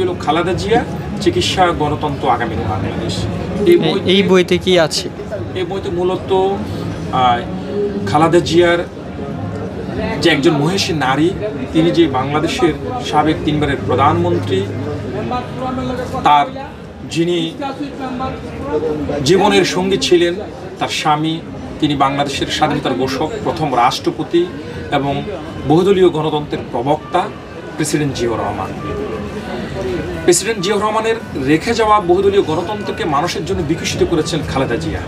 হলো খালেদা জিয়া, চিকিৎসা, গণতন্ত্র, আগামী বাংলাদেশ। এই বইতে কি আছে? এই বইতে মূলত খালেদা জিয়ার যে একজন মহিষী নারী, তিনি যে বাংলাদেশের সাবেক 3 বারের প্রধানমন্ত্রী, তার যিনি জীবনের সঙ্গী ছিলেন, তার স্বামী, তিনি বাংলাদেশের স্বাধীনতার ঘোষক, প্রথম রাষ্ট্রপতি এবং বহুদলীয় গণতন্ত্রের প্রবক্তা প্রেসিডেন্ট জিয়াউর রহমান। প্রেসিডেন্ট জিয়াউর রহমানের রেখে যাওয়া বহুদলীয় গণতন্ত্রকে মানুষের জন্য বিকশিত করেছেন খালেদা জিয়া।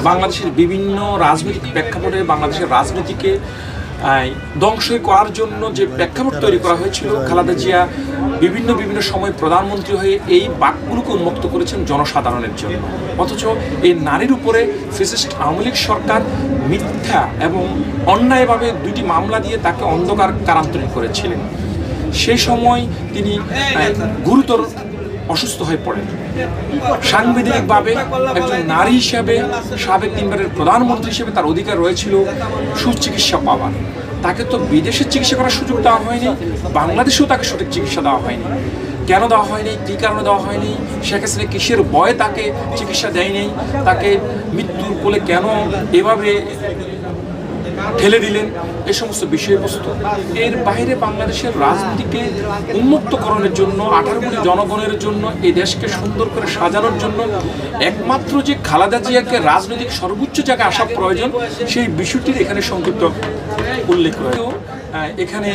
বাংলাদেশের বিভিন্ন রাজনৈতিক প্রেক্ষাপটে বাংলাদেশের রাজনীতিকে ধ্বংস করার জন্য যে প্রেক্ষাপট তৈরি করা হয়েছিল, খালেদা জিয়া বিভিন্ন সময় প্রধানমন্ত্রী হয়ে এই বাকগুলোকে উন্মুক্ত করেছেন জনসাধারণের জন্য। অথচ এই নারীর উপরে ফ্যাসিস্ট আওয়ামী লীগ সরকার মিথ্যা এবং অন্যায়ভাবে 2টি মামলা দিয়ে তাকে অন্ধকার কারান্তরীণ করেছিলেন। সেই সময় তিনি গুরুতর অসুস্থ হয়ে পড়েন। সাংবিধানিকভাবে একজন নারী হিসেবে, সাবেক 3 বারের প্রধানমন্ত্রী হিসেবে তার অধিকার রয়েছিল সুচিকিৎসা পাওয়ার। তাকে তো বিদেশে চিকিৎসা করার সুযোগ দেওয়া হয়নি, বাংলাদেশেও তাকে সঠিক চিকিৎসা দেওয়া হয়নি। কেন দেওয়া হয়নি, কী কারণে দেওয়া হয়নি, শেখ হাসিনা কিসের ভয়ে তাকে চিকিৎসা দেয়নি, তাকে মৃত্যুর কোলে কেন এভাবে ঠেলে দিলেন, এই সমস্ত বিষয়বস্তু। এর বাইরে বাংলাদেশের রাজনীতিকে উন্মুক্তকরণের জন্য, 18 কোটি জনগণের জন্য, এই দেশকে সুন্দর করে সাজানোর জন্য একমাত্র যে খালেদা জিয়াকে রাজনৈতিক সর্বোচ্চ জায়গায় আসা প্রয়োজন, সেই বিষয়টির এখানে সংক্ষিপ্ত উল্লেখ রয়েছে। এখানে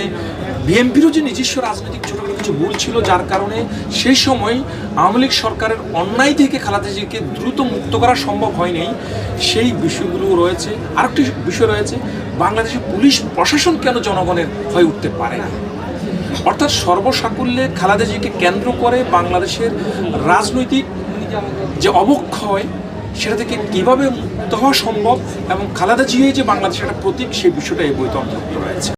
বিএনপিরও যে নিজস্ব রাজনৈতিক ছোটখাটো কিছু ভুল ছিল, যার কারণে সেই সময় আওয়ামী লীগ সরকারের অন্যায় থেকে খালেদা জিয়াকে দ্রুত মুক্ত করা সম্ভব হয়নি, সেই বিষয়গুলো রয়েছে। আরেকটি বিষয় রয়েছে, বাংলাদেশের পুলিশ প্রশাসন কেন জনগণের হয়ে উঠতে পারে না। অর্থাৎ সর্বসাকুল্যে খালেদা জিয়াকে কেন্দ্র করে বাংলাদেশের রাজনৈতিক যে অবক্ষয়, সেটা থেকে কীভাবে মুক্ত হওয়া সম্ভব এবং খালেদা জিয়া যে বাংলাদেশের একটা প্রতীক, সেই বিষয়টা এই বইতে অন্তর্ভুক্ত রয়েছে।